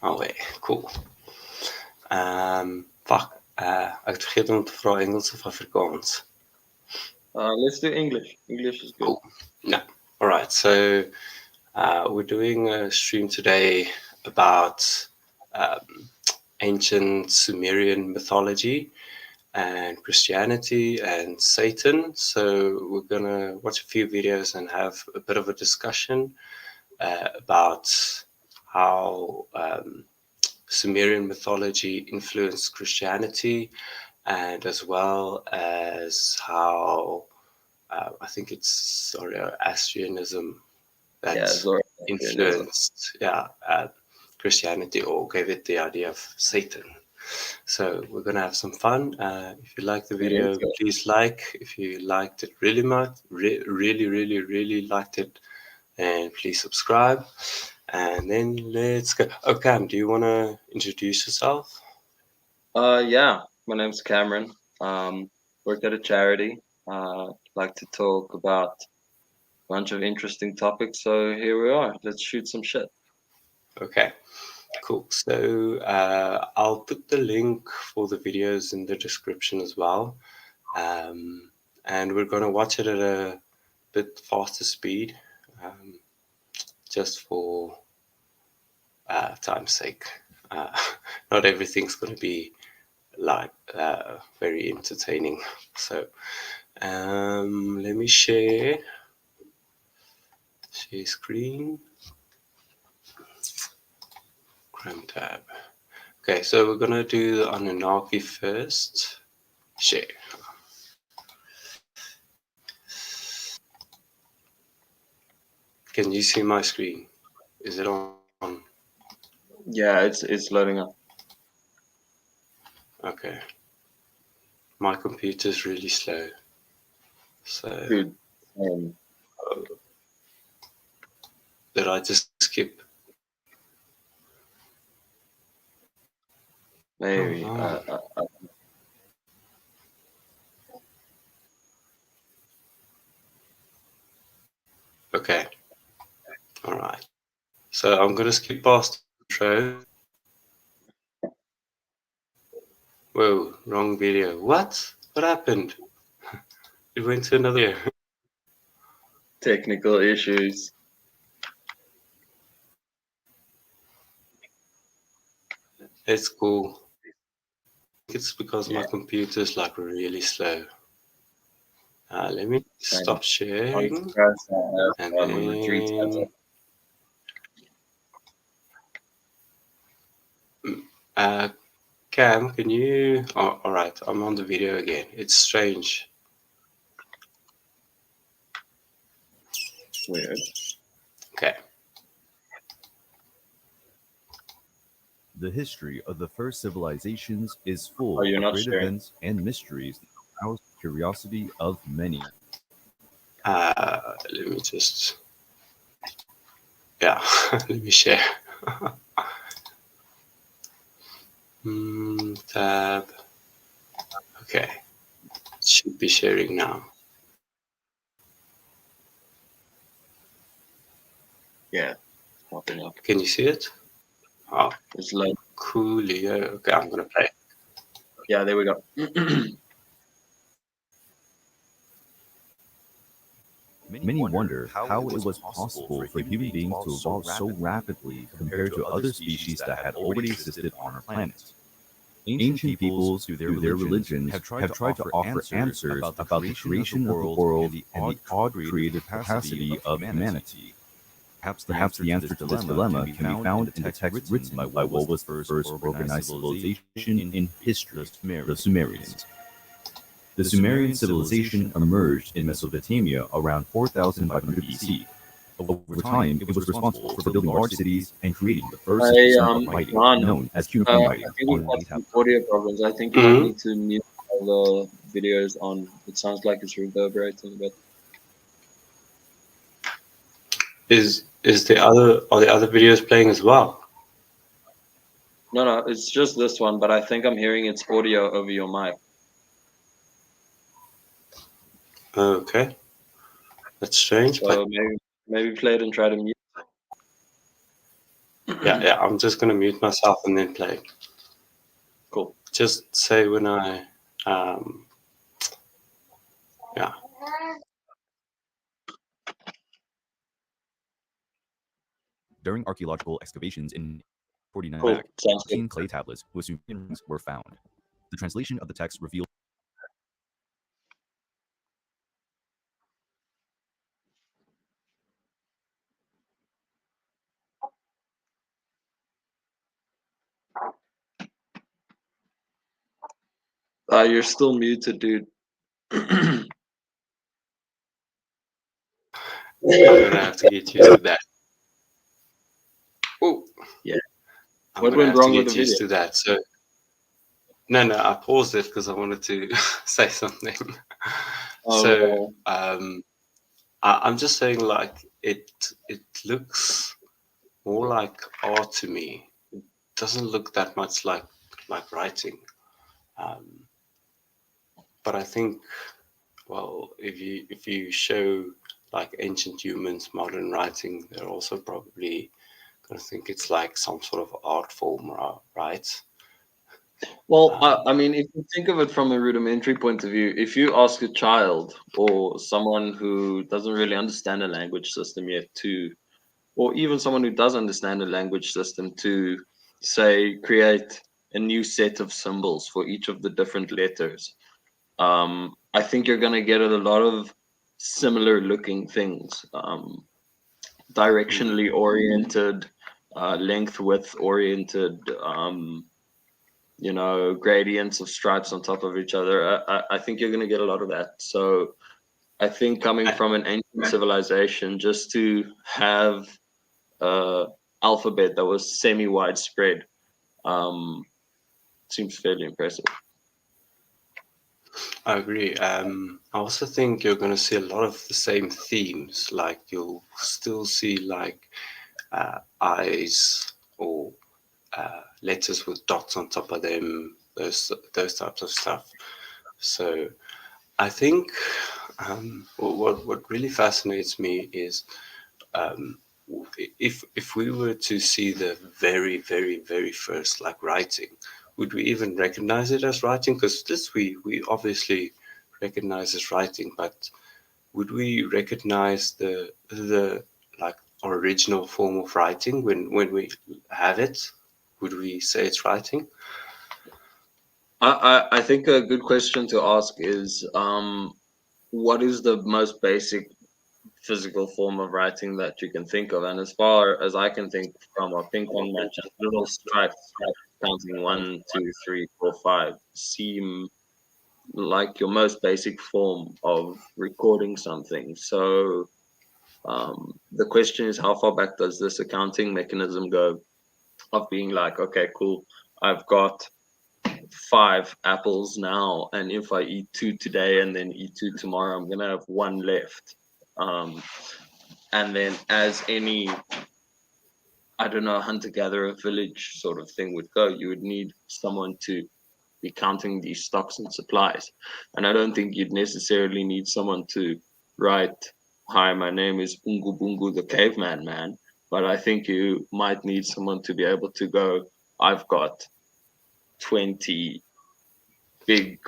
Oh, wait, cool. Fuck, ek het vergeet om te vra Engels of Afrikaans. Let's do English. English is good. Cool. Yeah. All right. So we're doing a stream today about ancient Sumerian mythology and Christianity and Satan. So we're going to watch a few videos and have a bit of a discussion about how Sumerian mythology influenced Christianity, and as well as how I think it's Zoroastrianism that influenced Christianity, or gave it the idea of Satan. So we're going to have some fun. If you like the video, please like. If you liked it really much, really liked it, then please subscribe. And then let's go. Oh, Cam, do you want to introduce yourself? Yeah, my name's Cameron. Work at a charity. Like to talk about a bunch of interesting topics. So here we are. Let's shoot some shit. Okay, cool. So I'll put the link for the videos in the description as well. And we're going to watch it at a bit faster speed, just for time's sake. Not everything's going to be like very entertaining. So let me share screen, Chrome tab. Okay, so we're gonna do the Anunnaki first. Share. Can you see my screen? Is it on? Yeah, it's loading up. Okay. My computer's really slow. So Dude, did I just skip? maybe. Oh, no. Okay. All right. So I'm gonna skip past the intro. Whoa, wrong video. What? What happened? It went to another video. Technical issues. It's cool. It's because my computer's like really slow. Let me stop sharing. And then Cam, can you... Oh, all right, I'm on the video again. It's strange. Weird. Okay. The history of the first civilizations is full of great events and mysteries that arouse the curiosity of many. Let me just... Yeah, let me share. Tab. Okay. Should be sharing now. Yeah, popping up. Can you see it? Oh, it's low. Coolio. Okay, I'm gonna play. Yeah, there we go. Many wonder how it was possible for human beings to evolve so rapidly compared to other species that had already existed on our planet. Ancient peoples, through their religions, have tried to offer answers about the creation of the world and the odd creative capacity of humanity. Perhaps the answer to this dilemma can be found in the text written by what was the first organized civilization in history, the Sumerians. The Sumerian civilization emerged in Mesopotamia around 4500 BC. Over time, it was responsible for building large cities and creating the first system of writing, known as cuneiform writing. I think we've got some audio problems. I think you might need to mute all the videos on. It sounds like it's reverberating a bit. Are the other videos playing as well? No, it's just this one, but I think I'm hearing its audio over your mic. Okay, that's strange. So maybe play it and try to mute. Yeah. I'm just gonna mute myself and then play. Cool. Just say when I, yeah. During archaeological excavations in 49 Cool. back, Sounds good. 15 clay tablets with Sumerian rings were found. The translation of the text revealed You're still muted, dude. I'm gonna have to get used to that. Oh, Yeah. I'm What gonna went have to wrong with get the video? used to that. So no, I paused it because I wanted to say something. So Oh, I'm just saying, like it looks more like art to me. It doesn't look that much like writing. Um, but I think, well, if you show like ancient humans modern writing, they're also probably gonna think it's like some sort of art form, right? well, Um, I mean, if you think of it from a rudimentary point of view, if you ask a child or someone who doesn't really understand a language system yet to, or even someone who does understand a language system to, say, create a new set of symbols for each of the different letters, I think you're going to get a lot of similar looking things, mm, directionally oriented, length width oriented, gradients of stripes on top of each other. I think you're going to get a lot of that. So I think coming I, from an ancient civilization, just to have a alphabet that was semi widespread, um, seems fairly impressive. I agree. I also think you're going to see a lot of the same themes. Like you'll still see like eyes or letters with dots on top of them. Those types of stuff. So I think what really fascinates me is um, if we were to see the very very very first like writing, would we even recognize it as writing? Because this we obviously recognize as writing, but would we recognize the like original form of writing when we have it? Would we say it's writing? I think a good question to ask is, what is the most basic physical form of writing that you can think of? And as far as I can think from a ping pong match, little stripes counting 1, 2, 3, 4, 5 seem like your most basic form of recording something. So the question is, how far back does this accounting mechanism go of being like, okay, cool, I've got 5 apples now, and if I eat 2 today and then eat 2 tomorrow, I'm gonna have one left. Um, and then, as any, I don't know, hunter gatherer village sort of thing would go, you would need someone to be counting these stocks and supplies. And I don't think you'd necessarily need someone to write, "Hi, my name is Bungu Bungu the caveman man," but I think you might need someone to be able to go, "I've got 20 big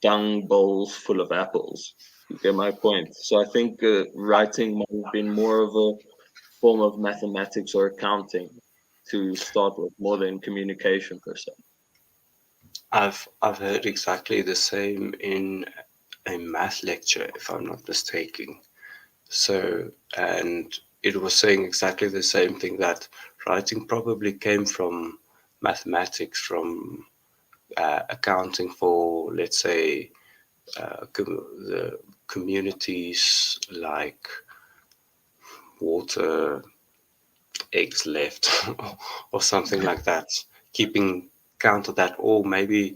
dung bowls full of apples." You get my point. So I think writing might have been more of a form of mathematics or accounting to start with, more than communication per se. I've heard exactly the same in a math lecture, if I'm not mistaken. So, and it was saying exactly the same thing, that writing probably came from mathematics, from accounting for, let's say, the communities like water, eggs left, or something like that, keeping count of that. Or maybe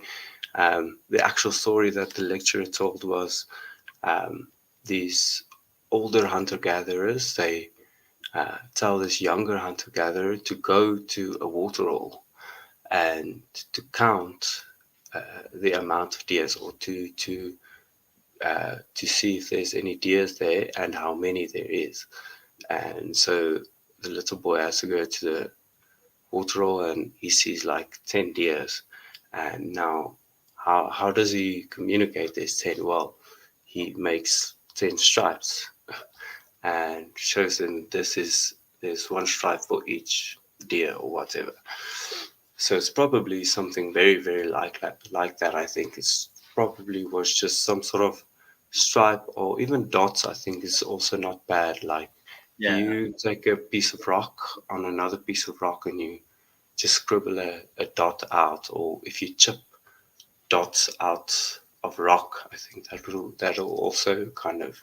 the actual story that the lecturer told was these older hunter gatherers, they tell this younger hunter gatherer to go to a waterhole and to count the amount of deers, or to see if there's any deers there and how many there is. And so the little boy has to go to waterhole and he sees like 10 deers. And now, how does he communicate these 10? Well, he makes 10 stripes and shows them there's one stripe for each deer or whatever. So it's probably something very, very like that. I think it's probably was just some sort of stripe or even dots. I think is also not bad. Like Yeah. you take a piece of rock on another piece of rock and you just scribble a dot out, or if you chip dots out of rock, I think that'll also kind of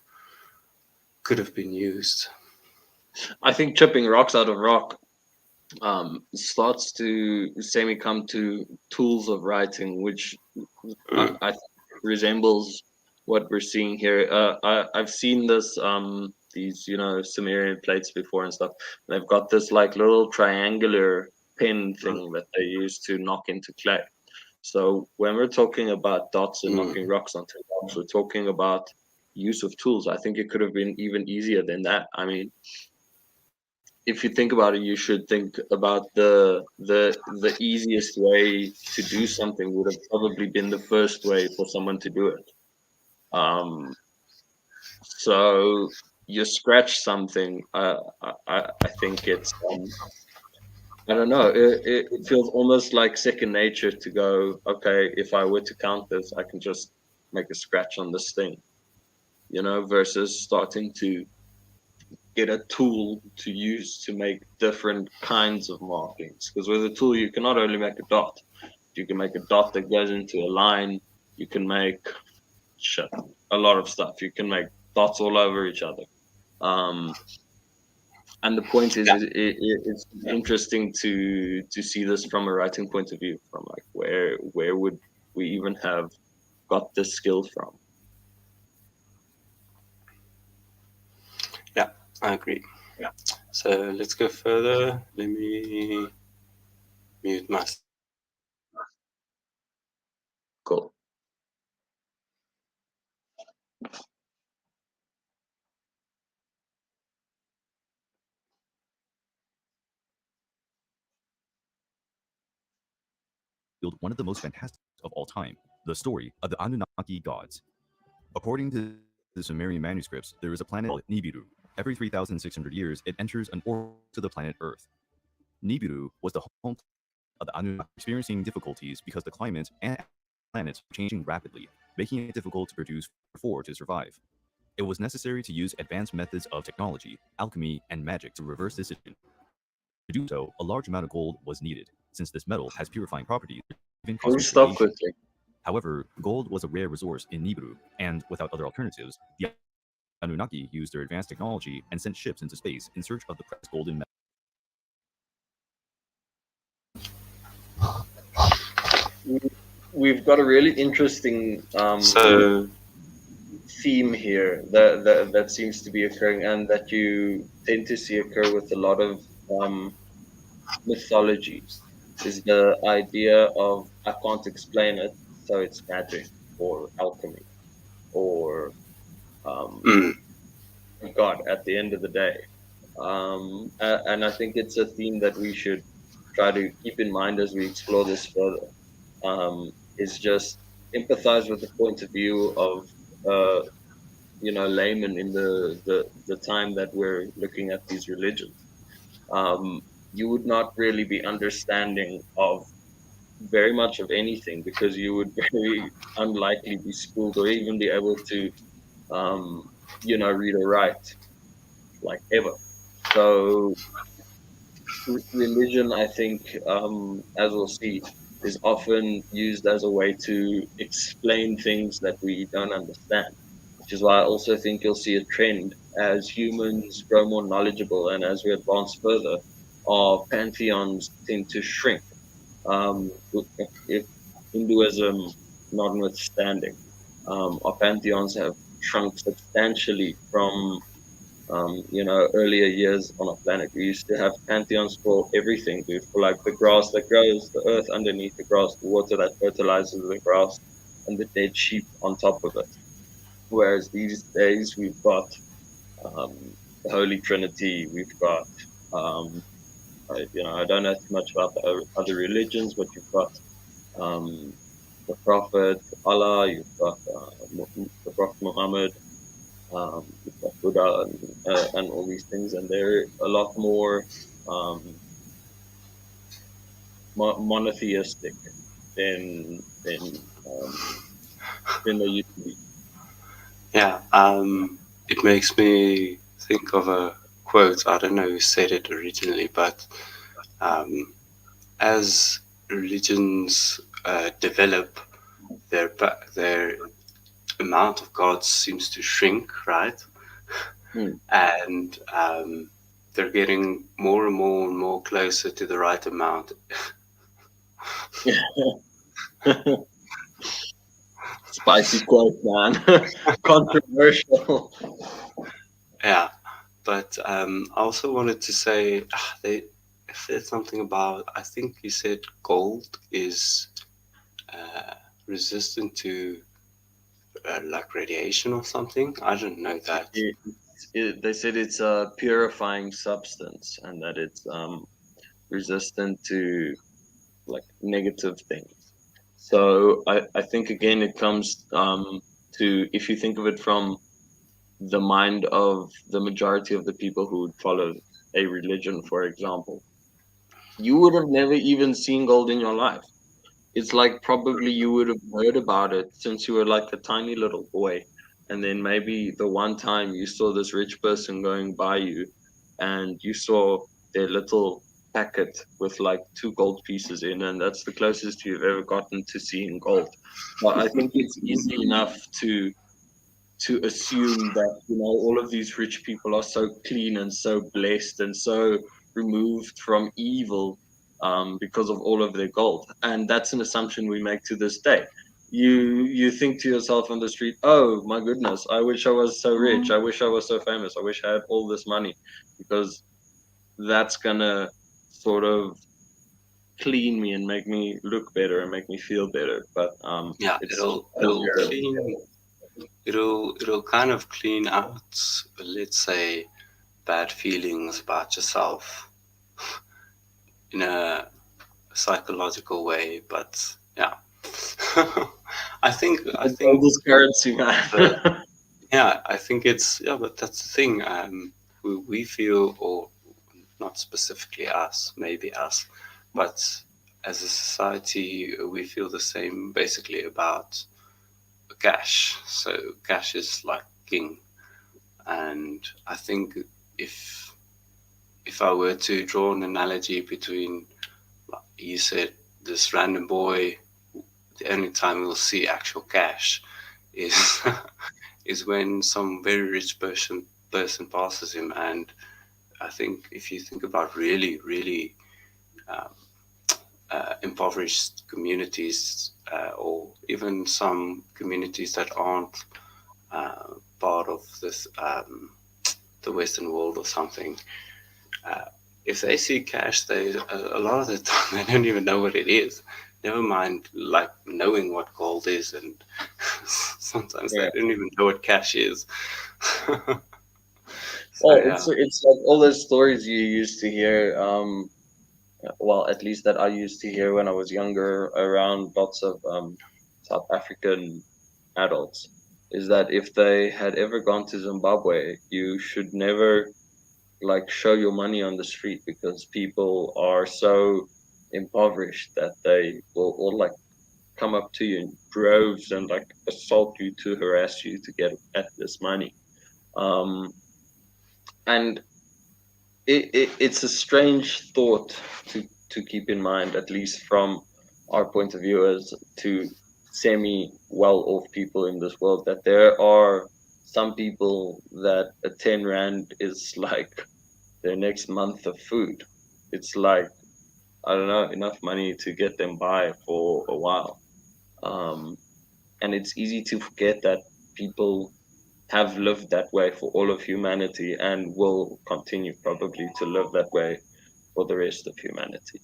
could have been used. I think chipping rocks out of rock starts to semi come to tools of writing, which Mm, I think resembles what we're seeing here. I've seen this these Sumerian plates before and stuff. They've got this like little triangular pen mm, thing that they use to knock into clay. So when we're talking about dots and mm. knocking rocks onto rocks, we're talking about use of tools. I think it could have been even easier than that. I mean, if you think about it, you should think about the easiest way to do something would have probably been the first way for someone to do it. Um, so you scratch something. I think it's I don't know. It feels almost like second nature to go. Okay, if I were to count this, I can just make a scratch on this thing. Versus starting to get a tool to use to make different kinds of markings. Because with a tool, you can not only make a dot, you can make a dot that goes into a line. You can make shit, a lot of stuff. You can make dots all over each other. Um, and the point is, Yeah, it's interesting to see this from a writing point of view. From like where would we even have got this skill from? yeah, I agree. So let's go further. Let me mute myself. Cool. One of the most fantastic of all time, the story of the Anunnaki gods. According to the Sumerian manuscripts, there is a planet called Nibiru. Every 3,600 years, it enters an orbit to the planet Earth. Nibiru was the home of the Anunnaki, experiencing difficulties because the climate and planets were changing rapidly, making it difficult to produce food to survive. It was necessary to use advanced methods of technology, alchemy, and magic to reverse this situation. To do so, a large amount of gold was needed, since this metal has purifying properties, even Can we cosmic stop radiation. quickly? However, gold was a rare resource in Nibiru, and without other alternatives, the Anunnaki used their advanced technology and sent ships into space in search of the precious golden metal. We've got a really interesting So theme here that seems to be occurring, and that you tend to see occur with a lot of mythology, is the idea of I can't explain it, so it's magic or alchemy or um, mm, God at the end of the day. And I think it's a theme that we should try to keep in mind as we explore this further. Is just empathize with the point of view of layman in the time that we're looking at these religions. You would not really be understanding of very much of anything, because you would very unlikely be schooled or even be able to read or write, like, ever. So religion, I think, as we'll see, is often used as a way to explain things that we don't understand, which is why I also think you'll see a trend as humans grow more knowledgeable and as we advance further, our pantheons tend to shrink. If Hinduism notwithstanding, our pantheons have shrunk substantially from earlier years on our planet. We used to have pantheons for everything, dude, for like the grass that grows, the earth underneath the grass, the water that fertilizes the grass, and the dead sheep on top of it. Whereas these days we've got the Holy Trinity, we've got um, I don't know too much about the other religions, but you've got um, the Prophet Allah, you've got the Prophet Muhammad, you've got Buddha, and all these things, and they're a lot more um, monotheistic than than um, than they used to be. Yeah, it makes me think of a quote. I don't know who said it originally, but um, as religions develop, their amount of gods seems to shrink, right? Hmm. And they're getting more and more and more closer to the right amount. Spicy quote, man. Controversial. Yeah, but I also wanted to say they said something about. I think you said gold is uh, resistant to like radiation or something. I didn't know that. They said it's a purifying substance and that it's resistant to like negative things. So I think again it comes to, if you think of it from the mind of the majority of the people who would follow a religion, for example, you would have never even seen gold in your life. It's like probably you would have heard about it since you were like a tiny little boy. And then maybe the one time you saw this rich person going by you and you saw their little packet with like two gold pieces in, and that's the closest you've ever gotten to seeing gold. But I think it's easy enough to assume that all of these rich people are so clean and so blessed and so removed from evil because of all of their gold, and that's an assumption we make to this day. You think to yourself on the street, oh my goodness, I wish I was so rich, I wish I was so famous, I wish I had all this money, because that's gonna sort of clean me and make me look better and make me feel better, but Yeah, it's it'll clean. It'll kind of clean out, let's say, bad feelings about yourself in a psychological way. But yeah, I all think this currency, man. the yeah, I think it's yeah, but that's the thing. We feel, or not specifically us, maybe us, but as a society, we feel the same basically about cash. So cash is like king, and I think if if I were to draw an analogy between, like you said, this random boy, the only time we'll see actual cash is is when some very rich person passes him. And I think if you think about really um, impoverished communities, or even some communities that aren't part of this the Western world or something, uh, if they see cash, they a lot of the time they don't even know what it is. Never mind, like knowing what gold is, and sometimes they Yeah. don't even know what cash is. So Well, yeah, it's like all those stories you used to hear. Well, at least that I used to hear when I was younger, around lots of South African adults, is that if they had ever gone to Zimbabwe, you should never like show your money on the street, because people are so impoverished that they will all like come up to you in droves and like assault you to harass you to get at this money. Um, and it's a strange thought to keep in mind, at least from our point of view as to semi well off people in this world, that there are some people that a 10 rand is like their next month of food. It's like, I don't know, enough money to get them by for a while. um, and it's easy to forget that people have lived that way for all of humanity and will continue probably to live that way for the rest of humanity.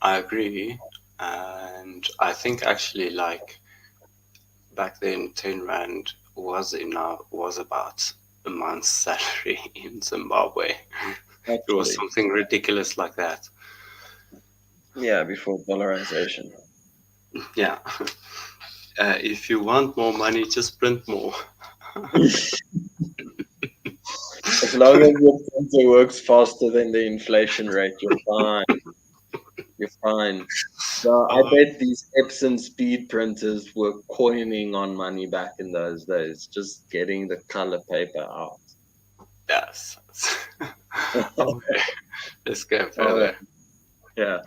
I agree, and I think actually like back then, 10 rand was enough, was about a month's salary in Zimbabwe. It was Actually, something ridiculous like that. yeah, before dollarization. Yeah. If you want more money, just print more. As long as your printer works faster than the inflation rate, you're fine. You're fine. So I Oh, bet these Epson speed printers were coining on money back in those days, just getting the color paper out. yes. Okay, let's go Oh, further. yeah.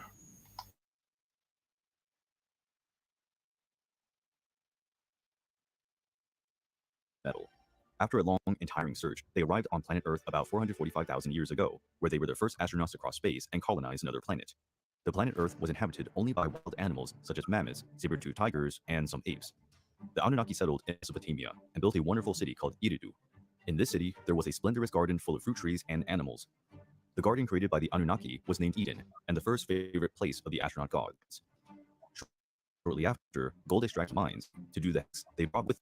Metal. After a long and tiring search, they arrived on planet Earth about 445,000 years ago, where they were the first astronauts to cross space and colonize another planet. The planet Earth was inhabited only by wild animals such as mammoths, saber-toothed tigers, and some apes. The Anunnaki settled in Mesopotamia and built a wonderful city called Eridu. In this city, there was a splendorous garden full of fruit trees and animals. The garden created by the Anunnaki was named Eden, and the first favorite place of the astronaut gods. Shortly after, gold extract mines. To do this, they brought with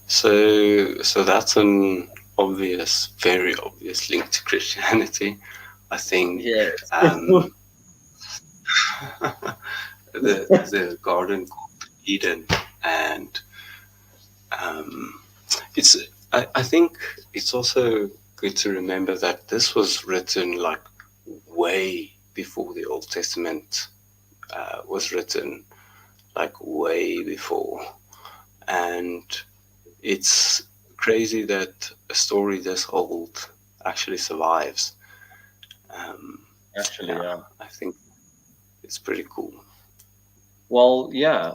So that's an obvious, very obvious link to Christianity. I think Yes. um, the garden called Eden, and um, it's I think it's also good to remember that this was written like way before the Old Testament was written, like way before, and it's crazy that a story this old actually survives. Um, Actually, yeah, yeah. I think it's pretty cool. Well, yeah.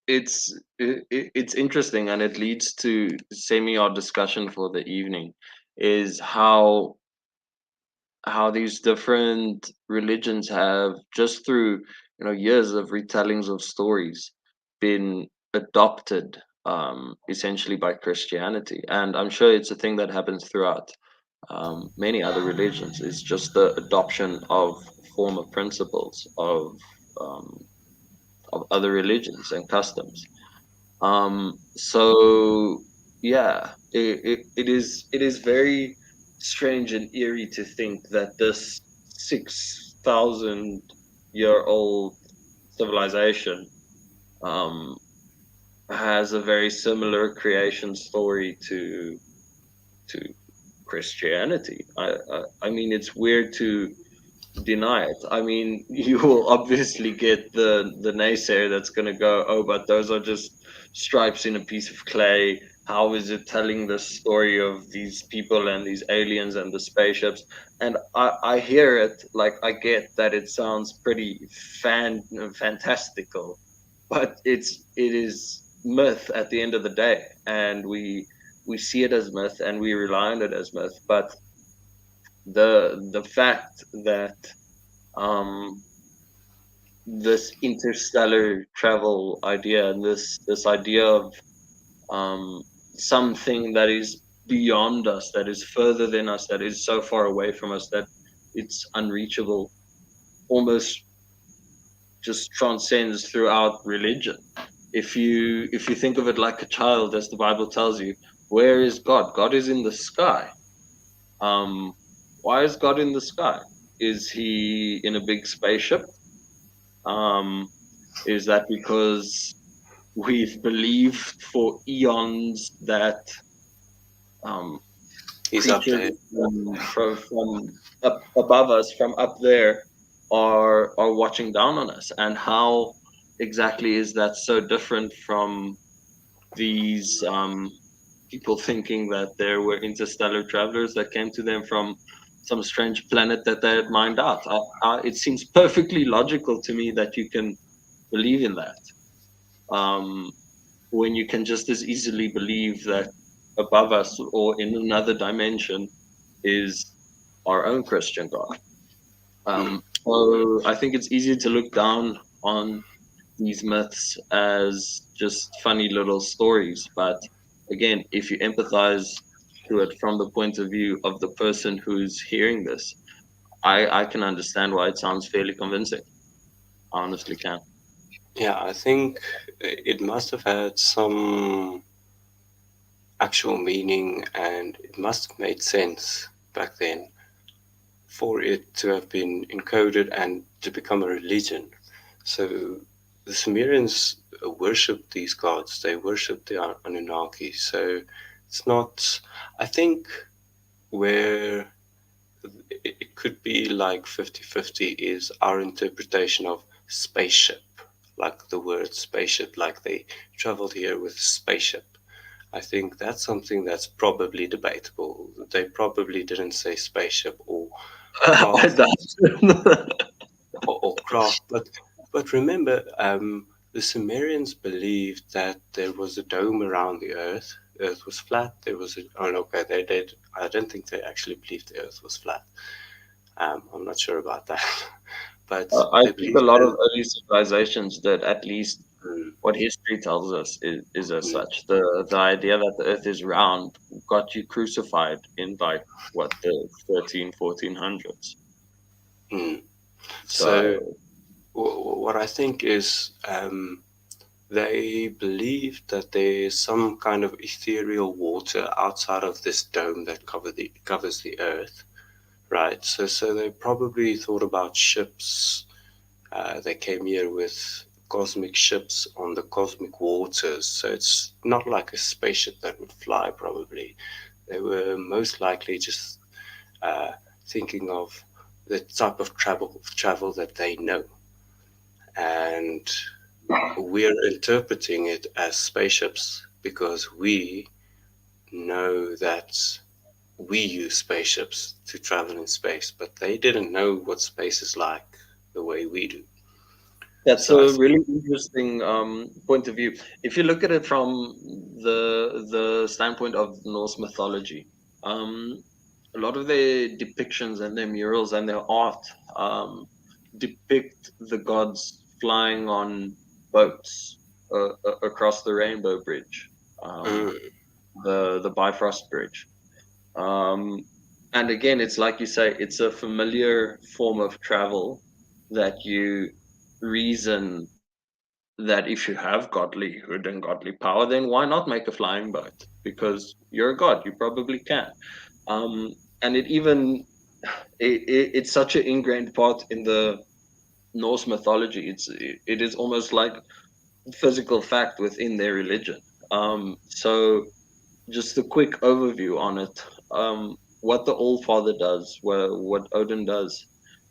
It's interesting, and it leads to semi our discussion for the evening, is how these different religions have, just through years of retellings of stories, been adopted, essentially, by Christianity. And I'm sure it's a thing that happens throughout many other religions. It's just the adoption of former principles um, of other religions and customs. So yeah, it is very strange and eerie to think that this 6,000 year old civilization um, has a very similar creation story to Christianity. I mean, it's weird to deny it. I mean, you will obviously get the naysayer that's going to go, "Oh, but those are just stripes in a piece of clay. How is it telling the story of these people and these aliens and the spaceships?" And I hear it, like, I get that it sounds pretty fantastical, but it is myth at the end of the day, and we see it as myth and we rely on it as myth. But the fact that um, this interstellar travel idea and this idea of um, something that is beyond us, that is further than us, that is so far away from us that it's unreachable, almost just transcends throughout religion. If you think of it like a child, as the Bible tells you, where is God? God is in the sky. Um, why is God in the sky? Is he in a big spaceship? Um, is that because we've believed for eons that um, He's up creatures there. from up above us, from up there, are watching down on us? And how exactly is that so different from these people thinking that there were interstellar travelers that came to them from some strange planet that they had mined out? It seems perfectly logical to me that you can believe in that. Um, when you can just as easily believe that above us or in another dimension is our own Christian God. Mm. So I think it's easy to look down on these myths as just funny little stories. But again, if you empathize to it from the point of view of the person who's hearing this, I can understand why it sounds fairly convincing. I honestly can. Yeah, I think it must have had some actual meaning, and it must have made sense back then for it to have been encoded and to become a religion. So the Sumerians worshipped these gods, they worshipped the Anunnaki. So it's not, I think, where it could be like 50-50 is our interpretation of spaceship, like the word spaceship, like they traveled here with spaceship. I think that's something that's probably debatable. They probably didn't say spaceship or I craft doubt. or craft, but remember, the Sumerians believed that there was a dome around the Earth. Earth was flat. There was a oh no, okay, they did. I don't think they actually believed the Earth was flat. I'm not sure about that, but I they think a believed lot of that. early civilizations that at least Mm, what history tells us is as mm, such. The idea that the earth is round got you crucified in like what the 13, 1400s. mm. So So what I think is they believe that there's some kind of ethereal water outside of this dome that covers the Earth, right? So they probably thought about ships. They came here with cosmic ships on the cosmic waters, so it's not like a spaceship that would fly. Probably they were most likely just uh, thinking of the type of travel that they know, and we're interpreting it as spaceships because we know that we use spaceships to travel in space, but they didn't know what space is like the way we do. that's So I a think, really interesting point of view. If you look at it from the standpoint of Norse mythology, um, a lot of their depictions and their murals and their art depict the gods flying on boats across the Rainbow Bridge, um, mm, the Bifrost Bridge. Um, and again, it's like you say, it's a familiar form of travel that you reason that if you have godlyhood and godly power, then why not make a flying boat? Because you're a god, you probably can. And it even it's such an ingrained part in the Norse mythology. It is almost like physical fact within their religion. So just a quick overview on it. What the All Father does, what Odin does,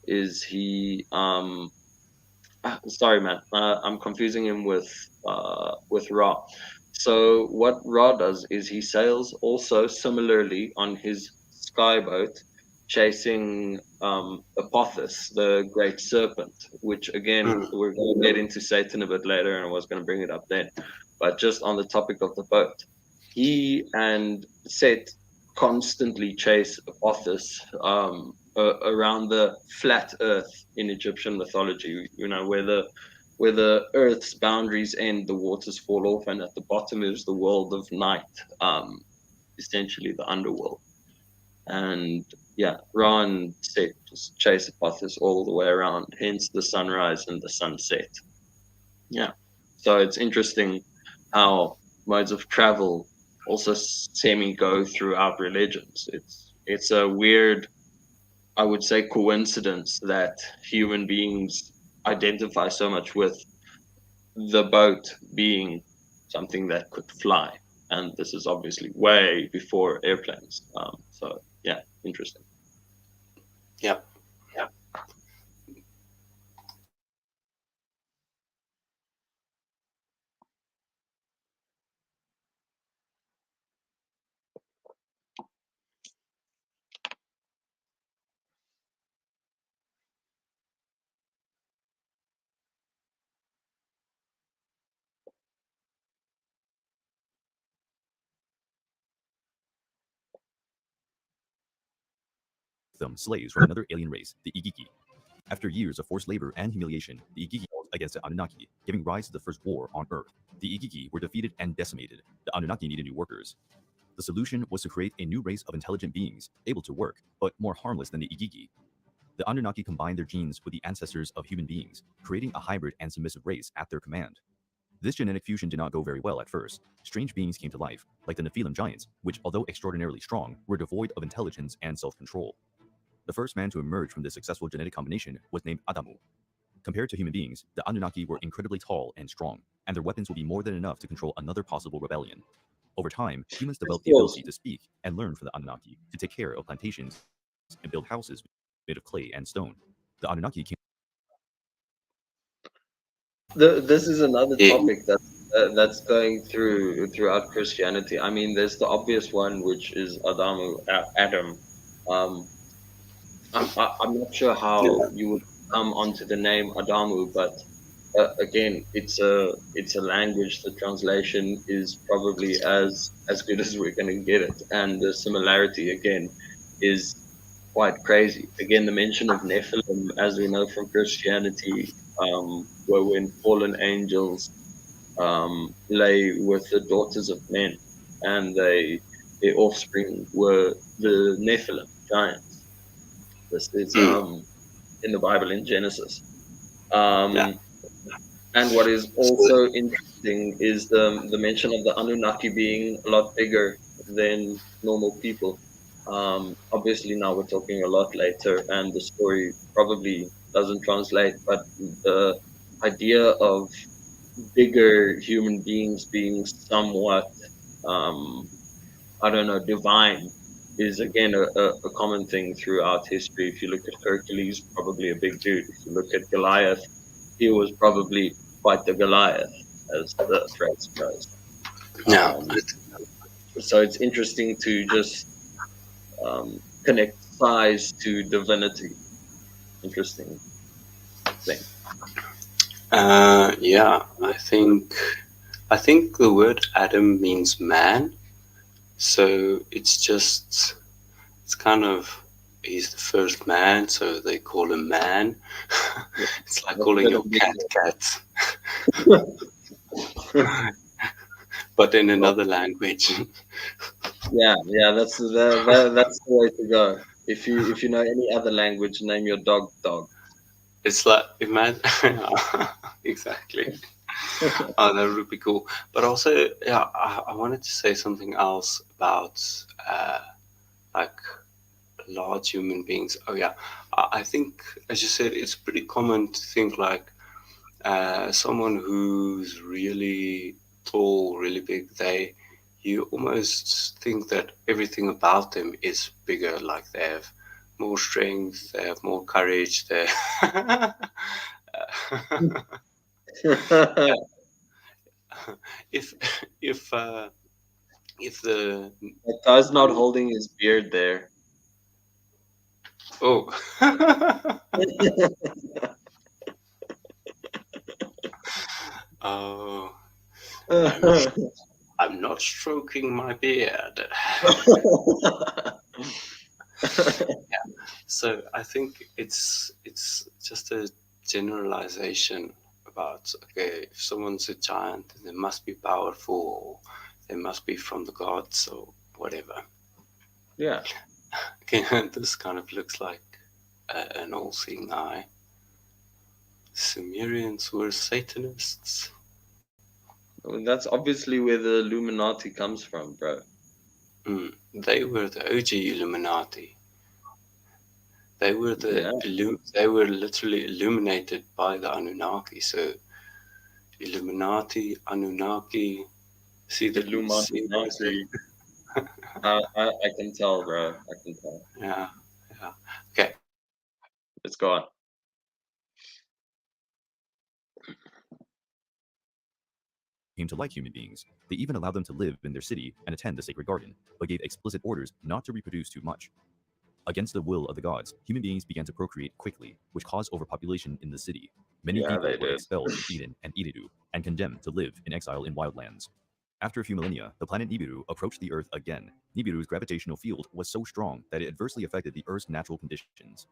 is he sorry, man. I'm confusing him with Ra. So what Ra does is he sails also similarly on his skyboat, chasing Apophis, the great serpent. Which again, mm, we're going to get into Satan a bit later, and I was going to bring it up then. But just on the topic of the boat, he and Set constantly chase Apophis around the flat Earth in Egyptian mythology. You know, where the Earth's boundaries end, the waters fall off, and at the bottom is the world of night, essentially the underworld. And yeah, Ra and Set just chase Apophis all the way around, hence the sunrise and the sunset. Yeah. So it's interesting how modes of travel also semi go throughout religions. It's a weird, I would say, coincidence that human beings identify so much with the boat being something that could fly. And this is obviously way before airplanes. So yeah, interesting. yep. them slaves from another alien race, the Igigi. After years of forced labor and humiliation, the Igigi fought against the Anunnaki, giving rise to the first war on Earth. The Igigi were defeated and decimated. The Anunnaki needed new workers. The solution was to create a new race of intelligent beings, able to work, but more harmless than the Igigi. The Anunnaki combined their genes with the ancestors of human beings, creating a hybrid and submissive race at their command. This genetic fusion did not go very well at first. Strange beings came to life, like the Nephilim giants, which, although extraordinarily strong, were devoid of intelligence and self-control. The first man to emerge from this successful genetic combination was named Adamu. Compared to human beings, the Anunnaki were incredibly tall and strong, and their weapons would be more than enough to control another possible rebellion. Over time, humans Of developed the course. ability to speak and learn from the Anunnaki, to take care of plantations and build houses made of clay and stone. The Anunnaki came. This is another Yeah. topic that's going throughout Christianity. I mean, there's the obvious one, which is Adam. Um, I'm not sure how Yeah. you would come onto the name Adamu, but again, it's a language. The translation is probably as good as we're going to get it, and the similarity again is quite crazy. Again, the mention of Nephilim, as we know from Christianity, were when fallen angels lay with the daughters of men, and their offspring were the Nephilim giants. This is Mm. in the Bible in Genesis. Yeah. Um, and what is So, also interesting is the mention of the Anunnaki being a lot bigger than normal people. Obviously, now we're talking a lot later, and the story probably doesn't translate, but the idea of bigger human beings being somewhat, um, I don't know, divine is again a common thing throughout history. If you look at Hercules, probably a big dude. If you look at Goliath, he was probably quite the Goliath, as the phrase goes. yeah. Um, so it's interesting to just connect size to divinity. Interesting thing. Yeah. I think the word Adam means man. So it's kind of he's the first man, so they call him man. Yeah, It's like that's a calling bit your of cat nickname. cat, but in another language. Yeah, yeah, that's the way to go. If you know any other language, name your dog dog. It's like imagine exactly. Oh, that would be cool. But also, yeah, I wanted to say something else about like large human beings. Oh yeah, I think, as you said, it's pretty common to think like someone who's really tall, really big. You almost think that everything about them is bigger. Like they have more strength, they have more courage. They That if if if the guy's not holding his beard there. oh oh I'm not I'm not stroking my beard. So I think it's just a generalization about, okay, if someone's a giant, then they must be powerful, or they must be from the gods or whatever. Yeah, Okay, this kind of looks like an all-seeing eye. Sumerians were Satanists. well, that's obviously where the Illuminati comes from, bro. They were the OG Illuminati. Yeah, They were literally illuminated by the Anunnaki. So Illuminati, Anunnaki. See right there. Illuminati. I can tell, bro. I can tell. Yeah, yeah. Okay. Let's go on. Came to like human beings. They even allowed them to live in their city and attend the sacred garden, but gave explicit orders not to reproduce too much. Against the will of the gods, human beings began to procreate quickly, which caused overpopulation in the city. Many Yeah, people they were did. expelled from Eden and Eridu and condemned to live in exile in wildlands. After a few millennia, the planet Nibiru approached the Earth again. Nibiru's gravitational field was so strong that it adversely affected the Earth's natural conditions.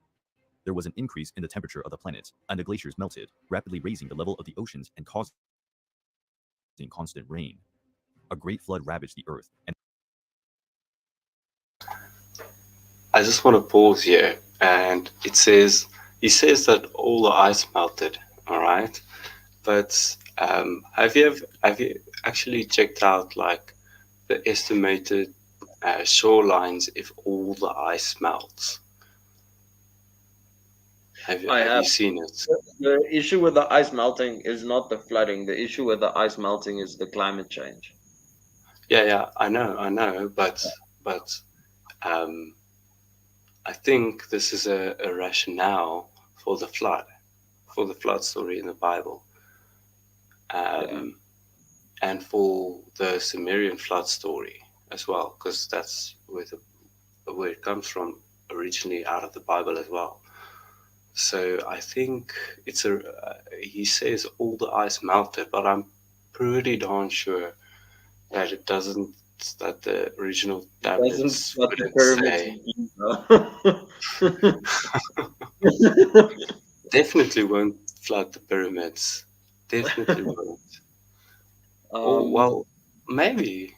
There was an increase in the temperature of the planet, and the glaciers melted, rapidly raising the level of the oceans and causing constant rain. A great flood ravaged the Earth, and I just want to pause here, and he says that all the ice melted. All right, but Have you actually checked out like the estimated shorelines if all the ice melts? I Have have. you seen it? The issue with the ice melting is not the flooding. The issue with the ice melting is the climate change. Yeah, yeah, I know, but um, I think this is a rationale for the flood, for the flood story in the Bible, Yeah, um, and for the Sumerian flood story as well, because that's where it comes from originally out of the Bible as well. So I think it's a. He says all the ice melted, but I'm pretty darn sure that it doesn't. That the original it doesn't tablets flood the wouldn't pyramids say. in Giza. Definitely won't flood the pyramids. Definitely won't. Oh um, well, maybe.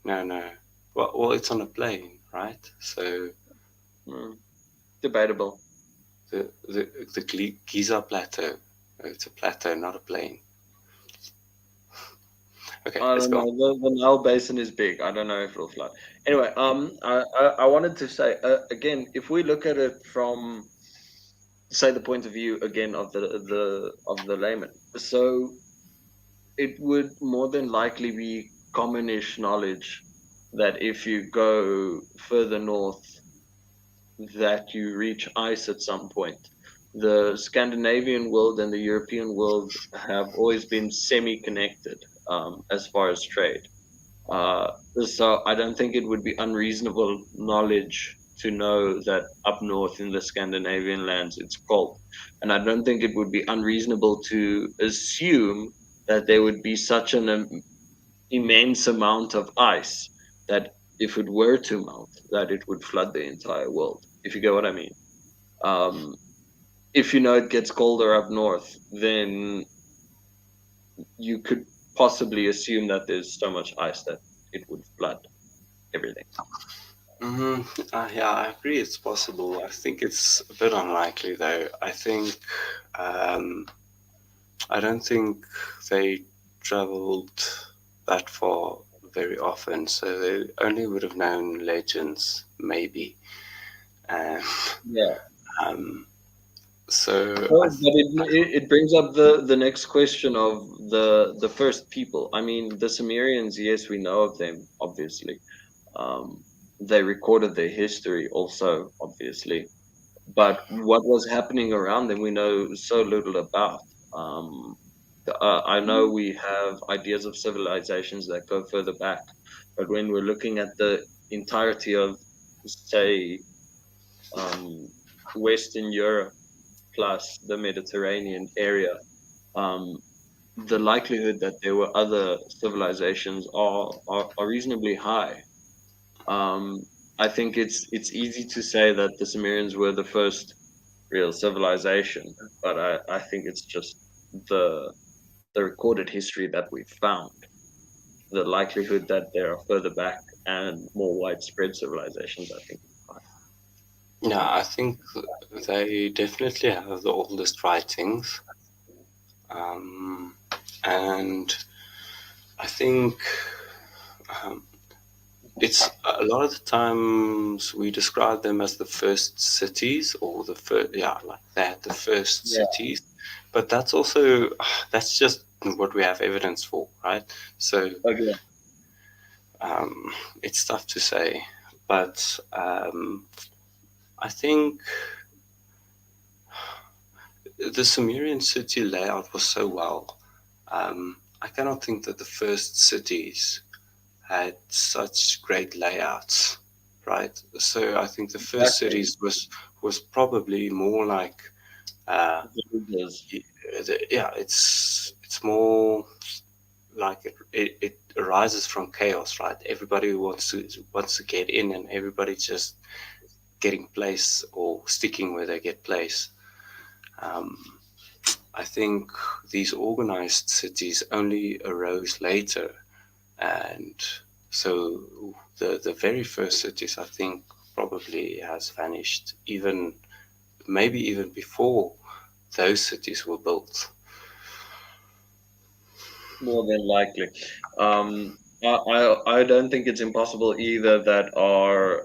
No, no. Well, it's on a plane, right? So mm, debatable. the Giza plateau. It's a plateau, not a plane. Okay, I let's don't go know. on. The Nile Basin is big. I don't know if it'll flood. Anyway, I wanted to say again, if we look at it from say the point of view again of the layman, so it would more than likely be commonish knowledge that if you go further north, that you reach ice at some point. The Scandinavian world and the European world have always been semi-connected as far as trade. Uh, so I don't think it would be unreasonable knowledge to know that up north in the Scandinavian lands it's cold. And I don't think it would be unreasonable to assume that there would be such an immense amount of ice that if it were to melt, that it would flood the entire world. If you get what I mean. Um, if you know it gets colder up north, then you could possibly assume that there's so much ice that it would flood everything. Yeah, I agree. It's possible. I think it's a bit unlikely, though. Um, I don't think they traveled that far very often, so they only would have known legends, maybe. And Yeah. um, so Well, but it brings up the next question of the first people. I mean, the Sumerians, yes, we know of them, obviously. They recorded their history also, obviously. But what was happening around them, we know so little about. Um, I know we have ideas of civilizations that go further back, but when we're looking at the entirety of, say, um, Western Europe plus the Mediterranean area, um, the likelihood that there were other civilizations are reasonably high. Um, I think it's easy to say that the Sumerians were the first real civilization, but I think it's just the the recorded history that we've found. The likelihood that there are further back and more widespread civilizations, I think, is high. yeah, I think they definitely have the oldest writings, um, and I think um, it's a lot of the times we describe them as the first cities or the first, yeah, like that, the first Yeah. cities. But that's also that's just what we have evidence for, right? So Again, um, it's tough to say, but I think the Sumerian city layout was so well. I cannot think that the first cities had such great layouts, right? So I think the first exactly. cities was probably more like, uh, Villages. yeah, it's more like it arises from chaos, right? Everybody wants to get in, and everybody just getting place or sticking where they get place. Um, I think these organized cities only arose later, and so the very first cities I think probably has vanished even maybe even before those cities were built. more than likely. I don't think it's impossible either that our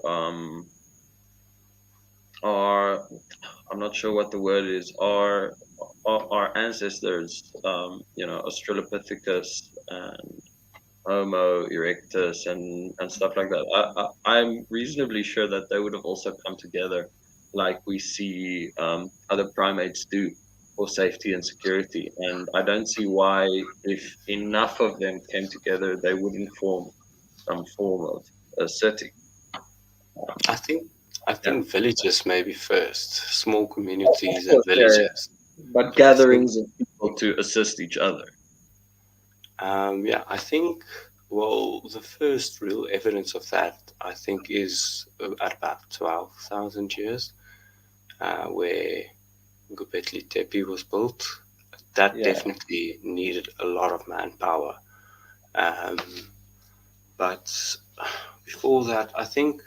I'm not sure what the word is. Our ancestors, Australopithecus and Homo erectus and stuff like that. I'm reasonably sure that they would have also come together, like we see other primates do, for safety and security. And I don't see why, if enough of them came together, they wouldn't form some form of a city. I think I Yeah, think villages maybe first, small of communities and course, yeah, yeah. villages. But I think gatherings of people to assist each other. yeah, I think well the first real evidence of that I think is at about 12,000 years, where Göbekli Tepe was built. That Yeah, definitely needed a lot of manpower. Um, but before that, I think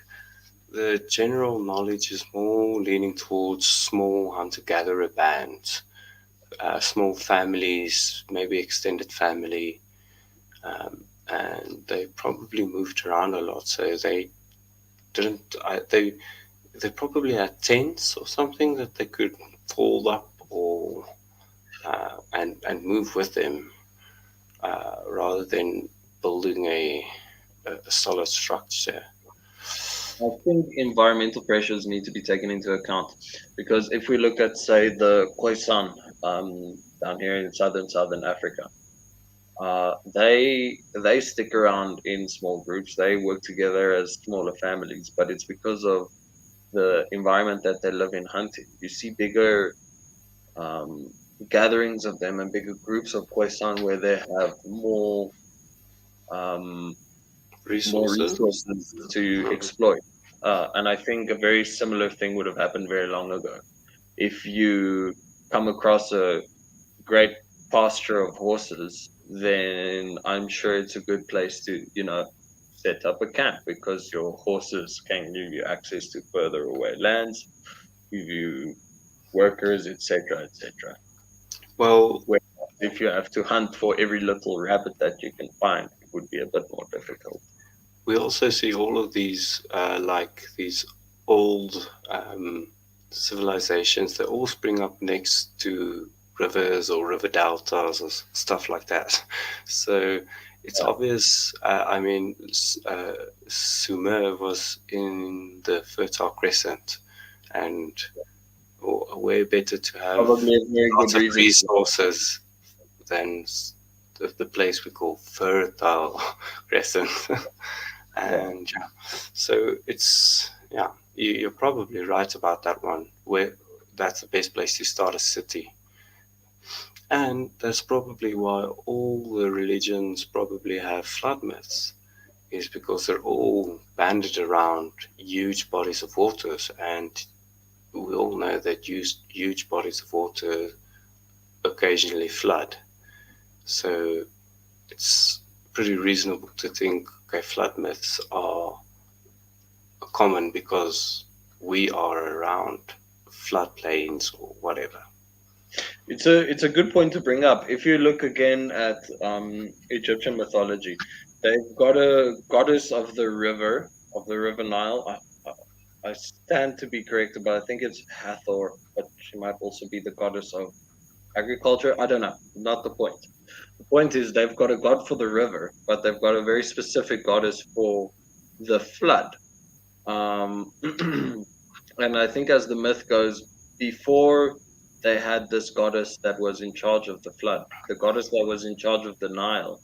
the general knowledge is more leaning towards small hunter-gatherer bands, small families, maybe extended family, and they probably moved around a lot. So they didn't. They probably had tents or something that they could fold up or and move with them, rather than building a solid structure. I think environmental pressures need to be taken into account because if we look at, say, the Khoisan down here in southern Africa, they stick around in small groups. They work together as smaller families, but it's because of the environment that they live in hunting. You see bigger um, gatherings of them and bigger groups of Khoisan where they have um, more Resources. resources to exploit. And I think a very similar thing would have happened very long ago. If you come across a great pasture of horses, then I'm sure it's a good place to, set up a camp because your horses can give you access to further away lands, give you workers, etc., etc. Well, Where if you have to hunt for every little rabbit that you can find, it would be a bit more difficult. we also see all of these, like these old civilizations. They all spring up next to rivers or river deltas or stuff like that. So it's Yeah. obvious. I mean, Sumer was in the Fertile Crescent, and way better to have Probably a very good lots of reason. resources than the place we call Fertile Crescent. Yeah. And yeah, so it's yeah, you're probably right about that one. Where that's the best place to start a city, and that's probably why all the religions probably have flood myths, is because they're all banded around huge bodies of waters, and we all know that huge bodies of water occasionally flood. So it's pretty reasonable to think, okay, flood myths are common because we are around floodplains or whatever. It's a good point to bring up. If you look again at Egyptian mythology, they've got a goddess of the river Nile. I stand to be corrected, but I think it's Hathor, but she might also be the goddess of agriculture. I don't know. Not the point. The point is they've got a god for the river, but they've got a very specific goddess for the flood. Um, and I think as the myth goes, before they had this goddess that was in charge of the flood, the goddess that was in charge of the Nile,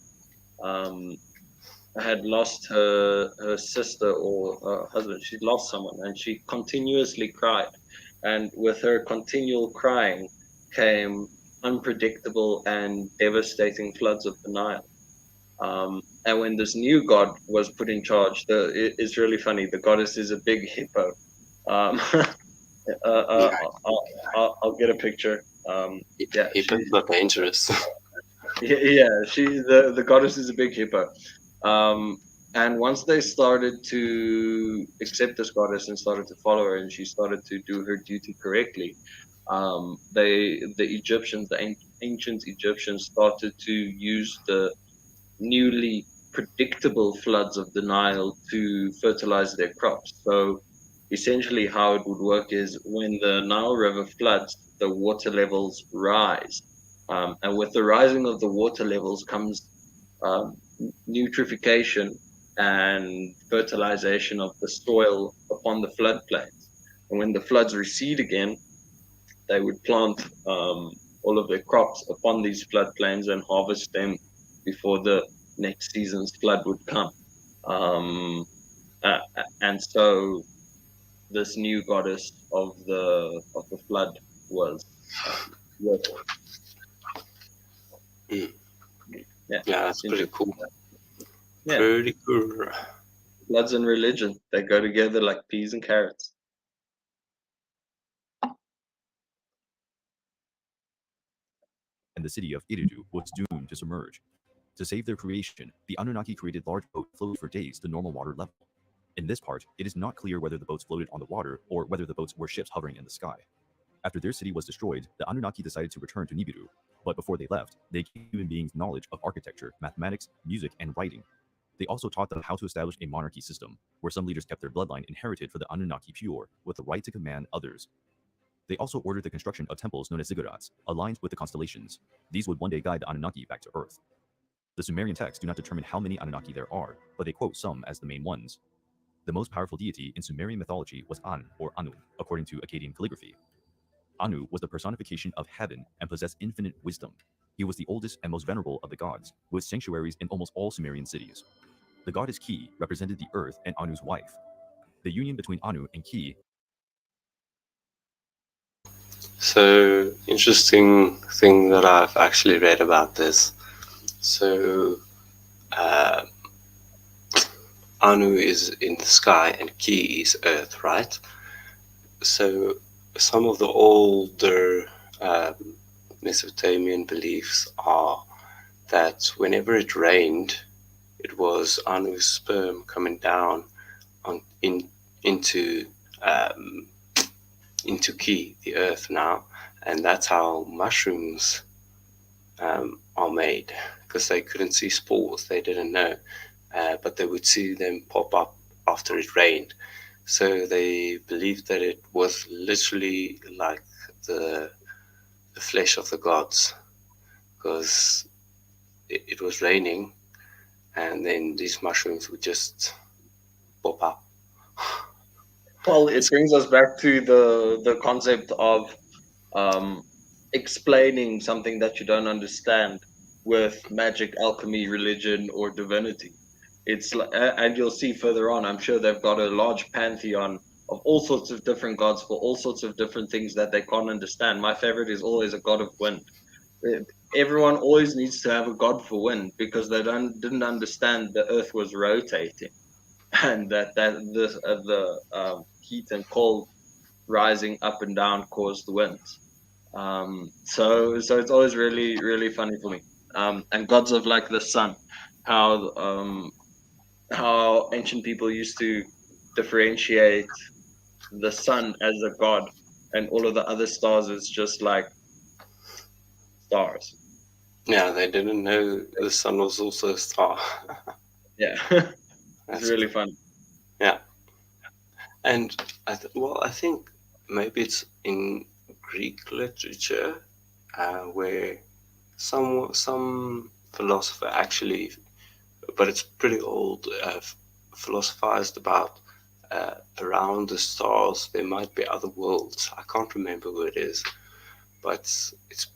um, had lost her sister or her husband. She'd lost someone, and she continuously cried. And with her continual crying came unpredictable and devastating floods of the Nile. And when this new god was put in charge, it's really funny. The goddess is a big hippo. Um, I'll get a picture. Yeah, Hippos are dangerous. the goddess is a big hippo. Um, and once they started to accept this goddess and started to follow her, and she started to do her duty correctly, the ancient Egyptians started to use the newly predictable floods of the Nile to fertilize their crops. So essentially, how it would work is when the Nile River floods, the water levels rise. And with the rising of the water levels comes nutrification and fertilization of the soil upon the floodplains. And when the floods recede again, they would plant all of their crops upon these floodplains and harvest them before the next season's flood would come. Um, and so this new goddess of the flood was Yod. Mm. Yeah, Yeah, that's it's pretty interesting. cool. Yeah, Pretty cool. floods and religion, they go together like peas and carrots. And the city of Iridu was doomed to submerge. To save their creation, the Anunnaki created large boats that floated for days to normal water level. In this part, it is not clear whether the boats floated on the water or whether the boats were ships hovering in the sky. After their city was destroyed, the Anunnaki decided to return to Nibiru, but before they left, they gave human beings knowledge of architecture, mathematics, music, and writing. They also taught them how to establish a monarchy system, where some leaders kept their bloodline inherited for the Anunnaki pure, with the right to command others. They also ordered the construction of temples known as ziggurats, aligned with the constellations. These would one day guide the Anunnaki back to Earth. The Sumerian texts do not determine how many Anunnaki there are, but they quote some as the main ones. The most powerful deity in Sumerian mythology was An, or Anu, according to Akkadian calligraphy. Anu was the personification of heaven and possessed infinite wisdom. He was the oldest and most venerable of the gods, with sanctuaries in almost all Sumerian cities. The goddess Ki represented the earth and Anu's wife. The union between Anu and Ki. So, interesting thing that I've actually read about this. So, uh, Anu is in the sky and Ki is earth, right? So, some of the older Mesopotamian beliefs are that whenever it rained, it was Anu's sperm coming down on into um, into Ki, the earth now, and that's how mushrooms are made, because they couldn't see spores, they didn't know, but they would see them pop up after it rained. So they believed that it was literally like the the flesh of the gods, because it was raining, and then these mushrooms would just pop up. Well, it brings us back to the concept of um, explaining something that you don't understand with magic, alchemy, religion, or divinity. It's like, and you'll see further on. I'm sure they've got a large pantheon of all sorts of different gods for all sorts of different things that they can't understand. My favorite is always a god of wind. It- Everyone always needs to have a god for wind because they didn't understand the earth was rotating and the heat and cold rising up and down caused the winds. So it's always really funny for me. And gods of like the sun, how how ancient people used to differentiate the sun as a god, and all of the other stars is just like stars. Yeah, they didn't know the sun was also a star. Yeah, it's That's really fun. yeah, and I think maybe it's in Greek literature where some philosopher actually, but it's pretty old, philosophized about around the stars there might be other worlds. I can't remember who it is, but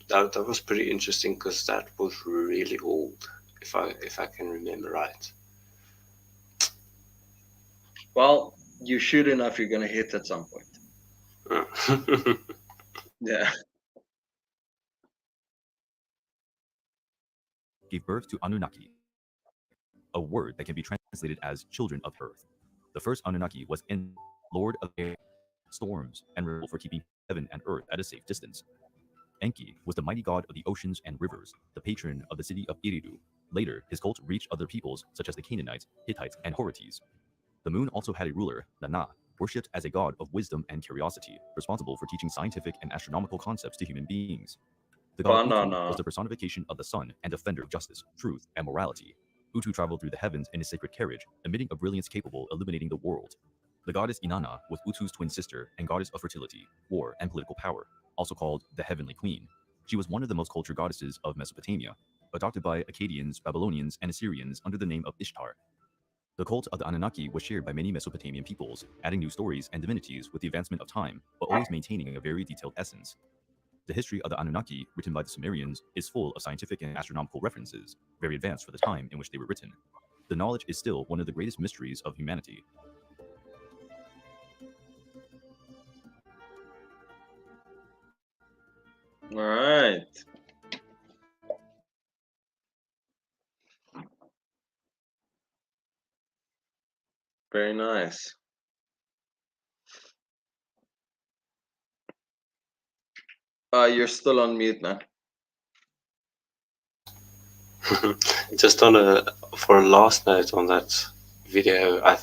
that was pretty interesting because that was really old, if I can remember right. Well, you shoot enough, you're gonna hit at some point. Yeah. Gave birth to Anunnaki, a word that can be translated as children of earth. The first Anunnaki was En, lord of air, storms, and responsible for keeping heaven and earth at a safe distance. Enki was the mighty god of the oceans and rivers, the patron of the city of Iridu. Later, his cult reached other peoples such as the Canaanites, Hittites, and Horites. The moon also had a ruler, Nana. worshipped as a god of wisdom and curiosity, responsible for teaching scientific and astronomical concepts to human beings. The god Utu Banana. was the personification of the sun and defender of justice, truth, and morality. Utu traveled through the heavens in his sacred carriage, emitting a brilliance capable of illuminating the world. The goddess Inanna was Utu's twin sister and goddess of fertility, war, and political power, also called the Heavenly Queen. She was one of the most cultured goddesses of Mesopotamia, adopted by Akkadians, Babylonians, and Assyrians under the name of Ishtar. The cult of the Anunnaki was shared by many Mesopotamian peoples, adding new stories and divinities with the advancement of time, but always maintaining a very detailed essence. The history of the Anunnaki, written by the Sumerians, is full of scientific and astronomical references, very advanced for the time in which they were written. The knowledge is still one of the greatest mysteries of humanity. All right. Very nice. You're still on mute, man. Just for a last note on that video, I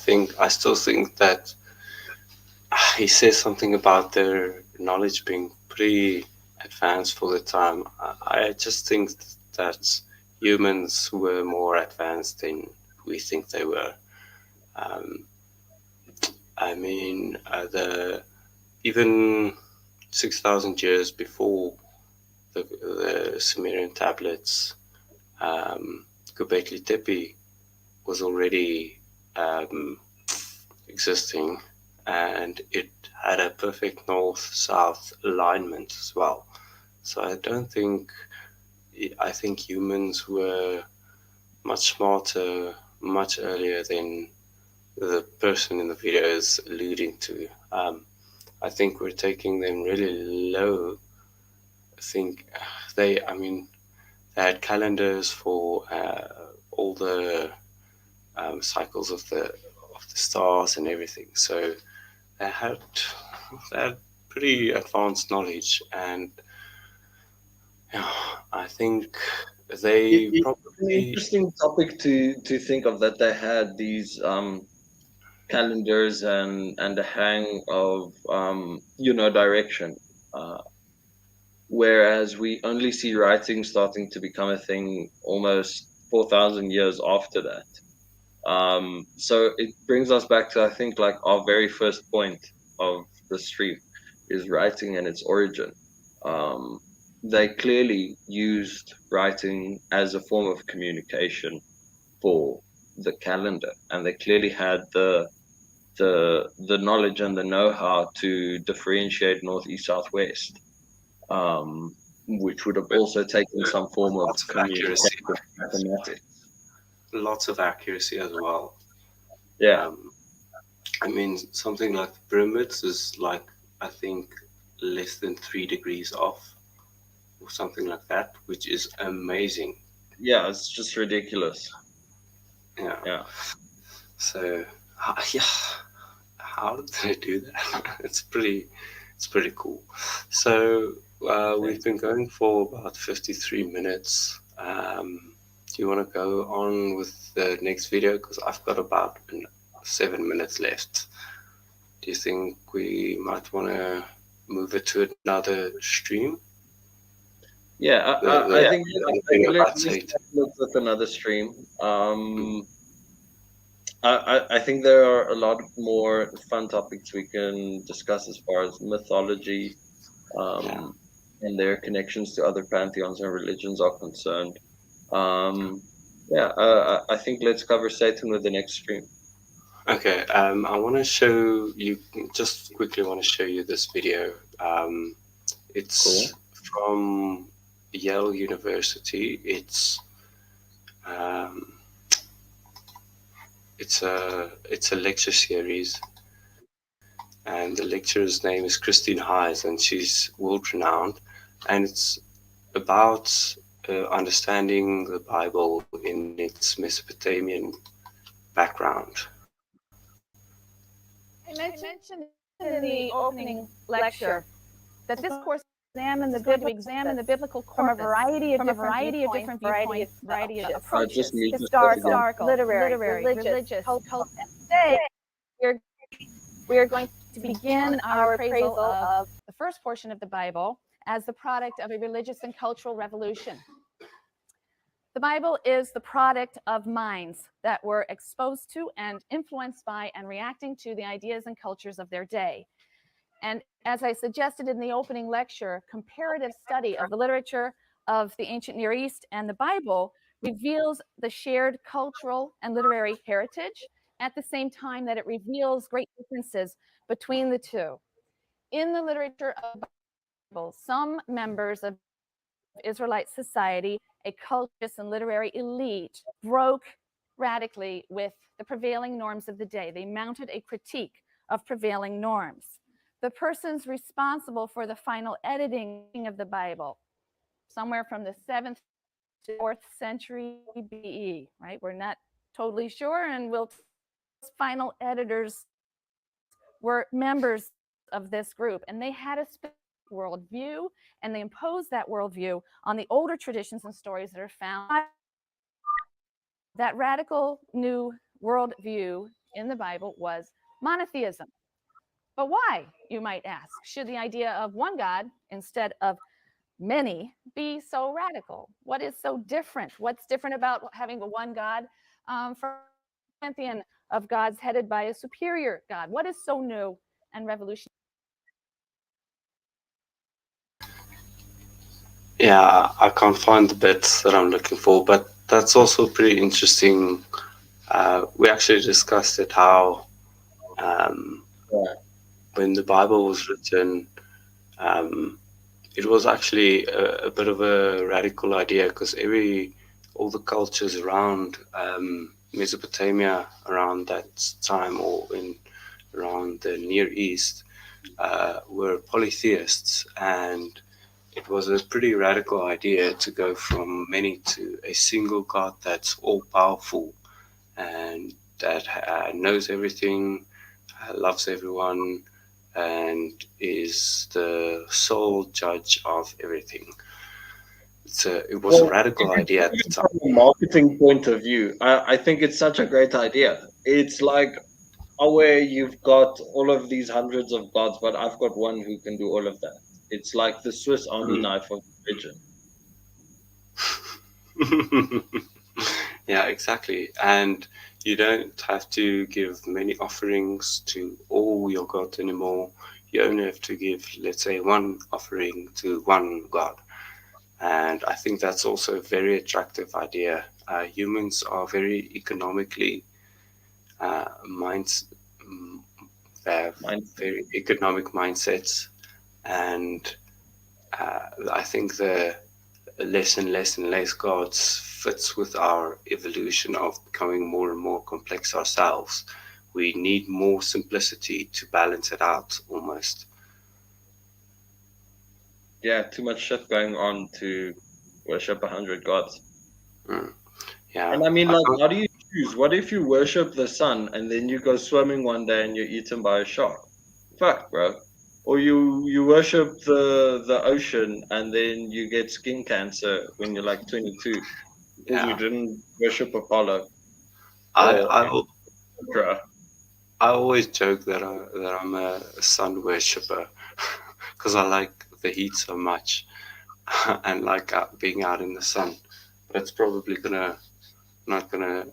still think that he says something about their knowledge being pretty advanced for the time. I just think that humans were more advanced than we think they were. I mean, even 6,000 years before the Sumerian tablets, Göbekli Tepe was already existing, and it had a perfect north-south alignment as well. So I think humans were much smarter, much earlier than the person in the video is alluding to. I think we're taking them really low. I think they had calendars for all the cycles of the stars and everything. So they had pretty advanced knowledge, and I think they probably. It's an interesting topic to think of, that they had these calendars and a hang of direction, whereas we only see writing starting to become a thing almost 4,000 years after that. So it brings us back to, I think, like our very first point of the stream is writing and its origin. They clearly used writing as a form of communication for the calendar, and they clearly had the knowledge and the know-how to differentiate north, east, south, west, which would have also taken some form of communication mathematics. Lots of accuracy as well. Yeah. I mean, something like the pyramids is like, I think, less than 3 degrees off, or something like that, which is amazing. Yeah, it's just ridiculous. Yeah. So, how did they do that? It's pretty cool. So we've been going for about 53 minutes. Do you want to go on with the next video? Because I've got about 7 minutes left. Do you think we might want to move it to another stream? Yeah, I think let's look with another stream. I think there are a lot more fun topics we can discuss as far as mythology and their connections to other pantheons and religions are concerned. I think let's cover Satan with the next stream. Okay, I want to show you, just quickly want to show you this video. It's cool. From Yale University. It's a lecture series, and the lecturer's name is Christine Hayes, and she's world-renowned, and it's about understanding the Bible in its Mesopotamian background. I mentioned in the opening lecture that this course examine the biblical corpus from a variety of different viewpoints, variety of approaches, historical, literary, religious, cultural. And today, you're We are going to begin our appraisal of the first portion of the Bible as the product of a religious and cultural revolution. The Bible is the product of minds that were exposed to and influenced by and reacting to the ideas and cultures of their day. And as I suggested in the opening lecture, comparative study of the literature of the ancient Near East and the Bible reveals the shared cultural and literary heritage at the same time that it reveals great differences between the two. In the literature of the Bible, some members of Israelite society, a culturist and literary elite, broke radically with the prevailing norms of the day. They mounted a critique of prevailing norms. The persons responsible for the final editing of the Bible, somewhere from the 7th to 4th century BE, right? We're not totally sure, and final editors were members of this group, and they had a specific worldview, and they imposed that worldview on the older traditions and stories that are found. That radical new worldview in the Bible was monotheism. But why, you might ask, should the idea of one God instead of many be so radical? What is so different? What's different about having one God from a pantheon of gods headed by a superior God? What is so new and revolutionary? Yeah, I can't find the bits that I'm looking for, but that's also pretty interesting. We actually discussed it how Yeah. when the Bible was written, um, it was actually a bit of a radical idea because all the cultures around Mesopotamia around that time, or around the Near East, were polytheists, and it was a pretty radical idea to go from many to a single God that's all powerful and that knows everything, loves everyone, and is the sole judge of everything. It was a Well, radical idea at the even time. from a marketing point of view, I think it's such a great idea. It's like where you've got all of these hundreds of gods, but I've got one who can do all of that. It's like the Swiss Army Mm. knife of religion. Yeah, exactly. And you don't have to give many offerings to all your gods anymore. You only have to give, let's say, one offering to one god. And I think that's also a very attractive idea. Humans are very economically minds. They have Mindset. very economic mindsets, and I think the less and less and less gods fits with our evolution of becoming more and more complex ourselves. We need more simplicity to balance it out almost. Yeah, too much shit going on to worship 100 gods. Mm. Yeah, And I mean, I like, can't. how do you choose? What if you worship the sun and then you go swimming one day and you're eaten by a shark? Fuck, bro. Or you worship the ocean and then you get skin cancer when you're like 22 because you Yeah, didn't worship Apollo I, or I Indra. I always joke that I'm a sun worshipper because I like the heat so much and like being out in the sun. But it's probably not gonna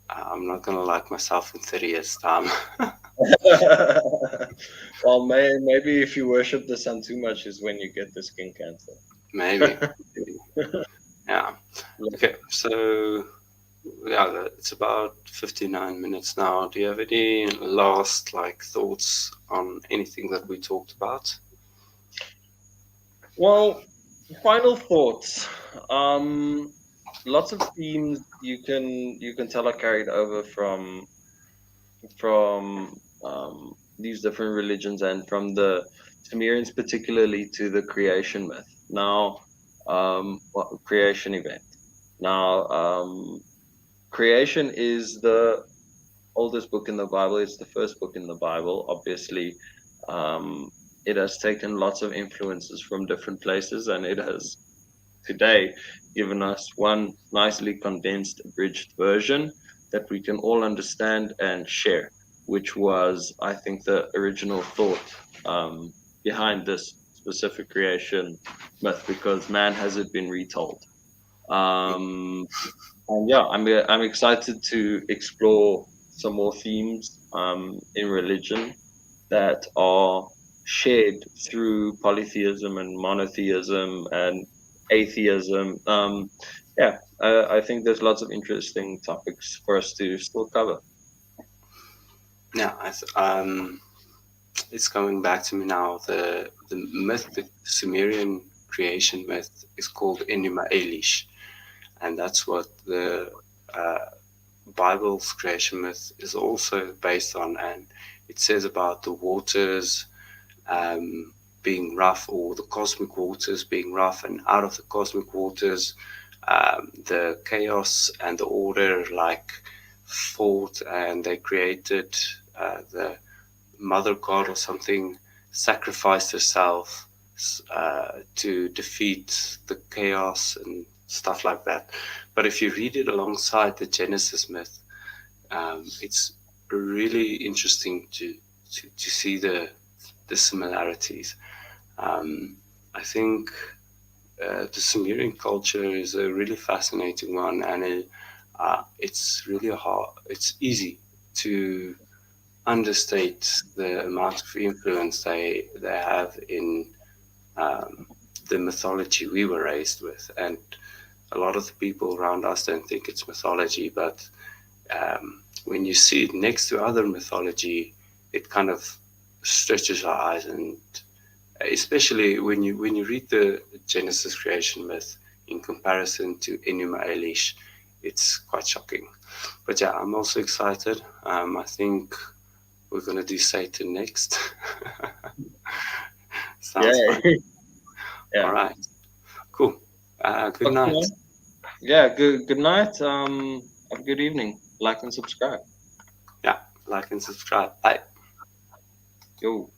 I'm not gonna like myself in 30 years time. Well, maybe if you worship the sun too much is when you get the skin cancer. Maybe. Maybe. Yeah. Okay. So yeah, it's about 59 minutes now. Do you have any last thoughts on anything that we talked about? Well, final thoughts. Um, Lots of themes you can tell are carried over from these different religions and from the Sumerians particularly to the creation myth. Now, creation event. Now, creation is the oldest book in the Bible. It's the first book in the Bible. Obviously, um, it has taken lots of influences from different places, and it has today given us one nicely condensed, abridged version that we can all understand and share. which was, I think, the original thought behind this specific creation myth, because man hasn't been retold. Um, and yeah, I'm excited to explore some more themes in religion that are shared through polytheism and monotheism and atheism. Yeah, I think there's lots of interesting topics for us to still cover. Yeah, it's coming back to me now. The myth, the Sumerian creation myth, is called Enuma Elish, and that's what the uh, Bible's creation myth is also based on. And it says about the waters being rough, or the cosmic waters being rough, and out of the cosmic waters, the chaos and the order like fought, and they created the mother god or something sacrificed herself to defeat the chaos and stuff like that. But if you read it alongside the Genesis myth, it's really interesting to see the similarities. I think the Sumerian culture is a really fascinating one, and it's really hard. It's easy to understate the amount of influence they have in um, the mythology we were raised with, and a lot of the people around us don't think it's mythology, but when you see it next to other mythology, it kind of stretches our eyes, and especially when you read the Genesis creation myth in comparison to Enuma Elish, it's quite shocking. But yeah, I'm also excited. I think we're gonna do Satan next. Sounds Yeah, fun. yeah. All right, cool. Good Okay. night. Yeah. Good night. Have a good evening. Like and subscribe. Yeah, like and subscribe. Bye. Yo.